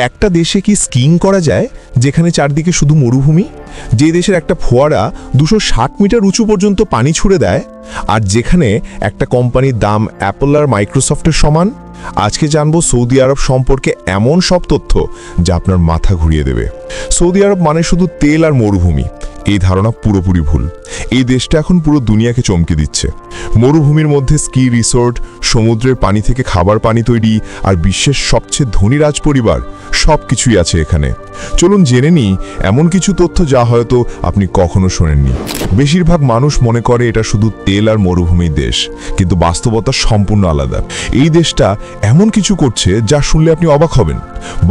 একটা দেশে কি স্কিইং করা যায় যেখানে চারদিকে শুধু মরুভূমি, যে দেশের একটা ফোয়ারা 260 মিটার উঁচু পর্যন্ত পানি ছুড়ে দেয়, আর যেখানে একটা কোম্পানির দাম অ্যাপল আর মাইক্রোসফটের সমান? আজকে জানবো সৌদি আরব সম্পর্কে এমন সব তথ্য যা আপনার মাথা ঘুরিয়ে দেবে। সৌদি আরব মানে শুধু তেল আর মরুভূমি, এই ধারণা পুরোপুরি ভুল। এই দেশটা এখন পুরো দুনিয়াকে চমকে দিচ্ছে। মরুভূমির মধ্যে স্কি রিসোর্ট, সমুদ্রের পানি থেকে খাবার পানি তৈরি, আর বিশ্বের সবচেয়ে ধনী রাজপরিবার, সব কিছুই আছে এখানে। চলুন জেনে নিই এমন কিছু তথ্য যা হয়তো আপনি কখনো শোনেননি। বেশিরভাগ মানুষ মনে করে এটা শুধু তেল আর মরুভূমির দেশ, কিন্তু বাস্তবতা সম্পূর্ণ আলাদা। এই দেশটা এমন কিছু করছে যা শুনলে আপনি অবাক হবেন।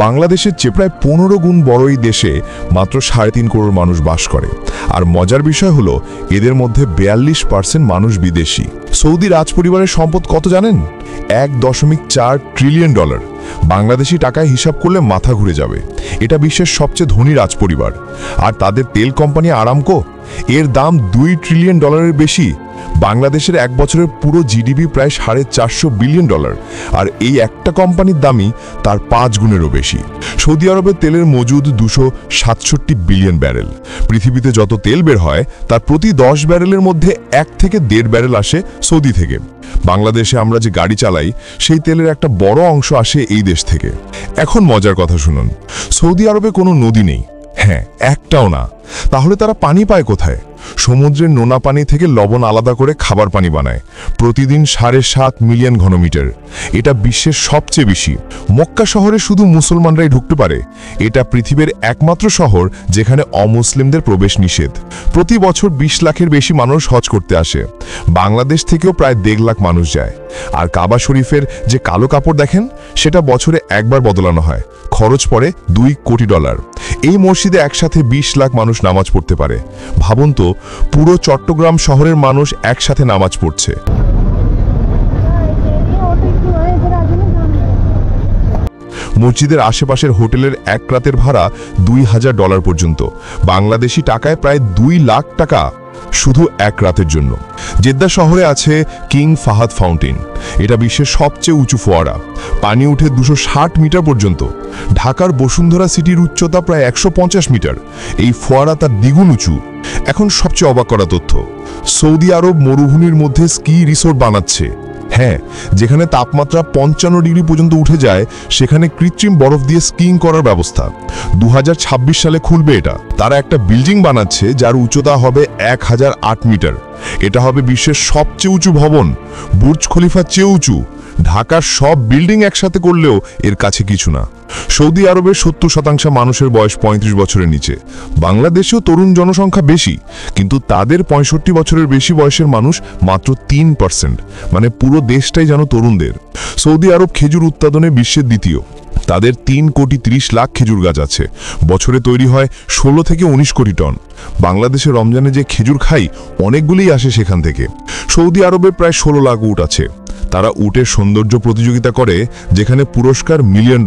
বাংলাদেশের চেয়ে প্রায় 15 গুণ বড় এই দেশে মাত্র 3.5 করোড় মানুষ বাস করে। আর মজার বিষয় হলো এদের মধ্যে 42% মানুষ বিদেশি। সৌদি রাজপরিবারের সম্পদ কত জানেন? $1.4 ট্রিলিয়ন। বাংলাদেশি টাকায় হিসাব করলে মাথা ঘুরে যাবে। এটা বিশ্বের সবচেয়ে ধনী রাজপরিবার। আর তাদের তেল কোম্পানি আরামকো, এর দাম $2 ট্রিলিয়ন বেশি। বাংলাদেশের এক বছরের পুরো জিডিপি প্রায় $450 বিলিয়ন, আর এই একটা কোম্পানির দামই তার 5 গুণেরও বেশি। সৌদি আরবের তেলের মজুদ 267 বিলিয়ন ব্যারেল। পৃথিবীতে যত তেল বের হয় তার প্রতি 10 ব্যারেলের মধ্যে 1 থেকে 1.5 ব্যারেল আসে সৌদি থেকে। বাংলাদেশে আমরা যে গাড়ি চালাই সেই তেলের একটা বড় অংশ আসে এই দেশ থেকে। এখন মজার কথা শুনুন, সৌদি আরবে কোনো নদী নেই, হ্যাঁ একটাও না। তাহলে তারা পানি পায় কোথায়? সমুদ্রের নোনা পানি থেকে লবণ আলাদা করে খাবার পানি বানায়, প্রতিদিন 7.5 মিলিয়ন ঘনমিটার। এটা বিশ্বের সবচেয়ে বেশি। মক্কা শহরে শুধু মুসলমানরাই ঢুকতে পারে। এটা পৃথিবীর একমাত্র শহর যেখানে অমুসলিমদের প্রবেশ নিষেধ। প্রতি বছর 20 লাখের বেশি মানুষ হজ করতে আসে। বাংলাদেশ থেকেও প্রায় 1.5 লাখ মানুষ যায়। আর কাবা শরীফের যে কালো কাপড় দেখেন সেটা বছরে একবার বদলানো হয়, খরচ পড়ে $2 কোটি। এই মসজিদে একসাথে 20 লাখ মানুষ নামাজ পড়তে পারে। ভাবুন তো, পুরো চট্টগ্রাম শহরের মানুষ একসাথে নামাজ পড়ছে। মসজিদের আশেপাশের হোটেলের এক রাতের ভাড়া $2000 পর্যন্ত, বাংলাদেশি টাকায় প্রায় 2 লাখ টাকা শুধু এক রাতের জন্য। জেদ্দা শহরে আছে কিং ফাহাদ ফাউন্টেন। এটা বিশ্বের সবচেয়ে উঁচু ফোয়ারা, পানি উঠে 260 মিটার পর্যন্ত। ঢাকার বসুন্ধরা সিটির উচ্চতা প্রায় 150 মিটার, এই ফোয়ারা তার দ্বিগুণ উঁচু। এখন সবচেয়ে অবাক করা তথ্য, সৌদি আরব মরুভূমির মধ্যে স্কি রিসোর্ট বানাচ্ছে। হ্যাঁ, যেখানে তাপমাত্রা 55 ডিগ্রি পর্যন্ত উঠে যায় সেখানে কৃত্রিম বরফ দিয়ে স্কিইং করার ব্যবস্থা। 2026 সালে খুলবে এটা। তারা একটা বিল্ডিং বানাচ্ছে যার উচ্চতা হবে 1008 মিটার। এটা হবে বিশ্বের সবচেয়ে উঁচু ভবন, বুর্জ খলিফার চেয়ে উঁচু। ঢাকার সব বিল্ডিং একসাথে করলেও এর কাছে কিছু না। সৌদি আরবের 70% মানুষের বয়স 35 বছরের নিচে। বাংলাদেশেও তরুণ জনসংখ্যা বেশি, কিন্তু তাদের 65 বছরের বেশি বয়সের মানুষ মাত্র 3%। মানে পুরো দেশটাই যেন তরুণদের। সৌদি আরব খেজুর উৎপাদনে বিশ্বের দ্বিতীয়। তাদের 3.30 লাখ খেজুর গাছ আছে। বছরে তৈরি হয় 16 থেকে 19 কোটি টন। বাংলাদেশে রমজানে যে খেজুর খাই অনেকগুলোই আসে সেখান থেকে। সৌদি আরবে প্রায় 16 লাখ উট আছে। তারা উটের সৌন্দর্য প্রতিযোগিতা করে, যেখানে পুরস্কার $1 মিলিয়ন।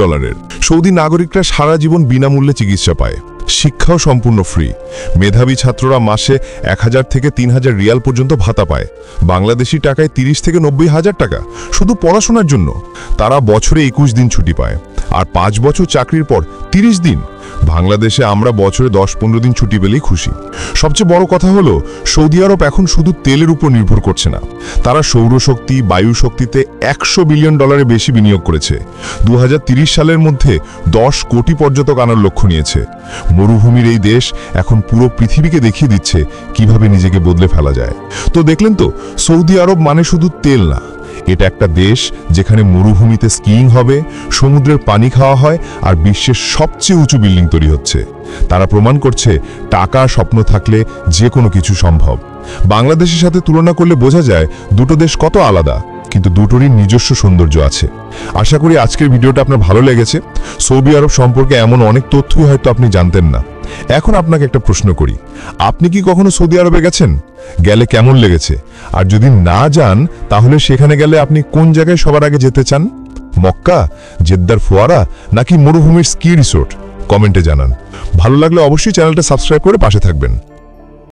সৌদি নাগরিকরা সারা জীবন বিনামূল্যে চিকিৎসা পায়। শিক্ষাও সম্পূর্ণ ফ্রি। মেধাবী ছাত্ররা মাসে 1000 থেকে 3000 রিয়াল পর্যন্ত ভাতা পায়, বাংলাদেশি টাকায় 30 থেকে 90 হাজার টাকা, শুধু পড়াশোনার জন্য। তারা বছরে 21 দিন ছুটি পায়, আর 5 বছর চাকরির পর 30 দিন। বাংলাদেশে আমরা বছরে 10-15 দিন ছুটি পেলেই খুশি। সবচেয়ে বড় কথা হলো সৌদি আরব এখন শুধু তেলের উপর নির্ভর করছে না, তারা সৌরশক্তি, বায়ু শক্তিতে $100 বিলিয়ন বেশি বিনিয়োগ করেছে। 2030 সালের মধ্যে 10 কোটি পর্যটক আনার লক্ষ্য নিয়েছে। মরুভূমির এই দেশ এখন পুরো পৃথিবীকে দেখিয়ে দিচ্ছে কিভাবে নিজেকে বদলে ফেলা যায়। তো দেখলেন তো, সৌদি আরব মানে শুধু তেল না, এটা একটা দেশ যেখানে মরুভূমিতে স্কিইং হবে, সমুদ্রের পানি খাওয়া হয়, আর বিশ্বের সবচেয়ে উঁচু বিল্ডিং তৈরি হচ্ছে। তারা প্রমাণ করছে টাকা স্বপ্ন থাকলে যে কোনো কিছু সম্ভব। বাংলাদেশের সাথে তুলনা করলে বোঝা যায় দুটো দেশ কত আলাদা, কিন্তু দুটোরই নিজস্ব সৌন্দর্য আছে। আশা করি আজকের ভিডিওটা আপনার ভালো লেগেছে। সৌদি আরব সম্পর্কে এমন অনেক তথ্যই হয়তো আপনি জানতেন না। এখন আপনাকে একটা প্রশ্ন করি, আপনি কি কখনো সৌদি আরবে গেছেন? গেলে কেমন লেগেছে? আর যদি না যান তাহলে সেখানে গেলে আপনি কোন জায়গায় সবার আগে যেতে চান? মক্কা, জেদ্দার ফোয়ারা, নাকি মরুভূমির স্কি রিসোর্ট? কমেন্টে জানান। ভালো লাগলে অবশ্যই চ্যানেলটা সাবস্ক্রাইব করে পাশে থাকবেন।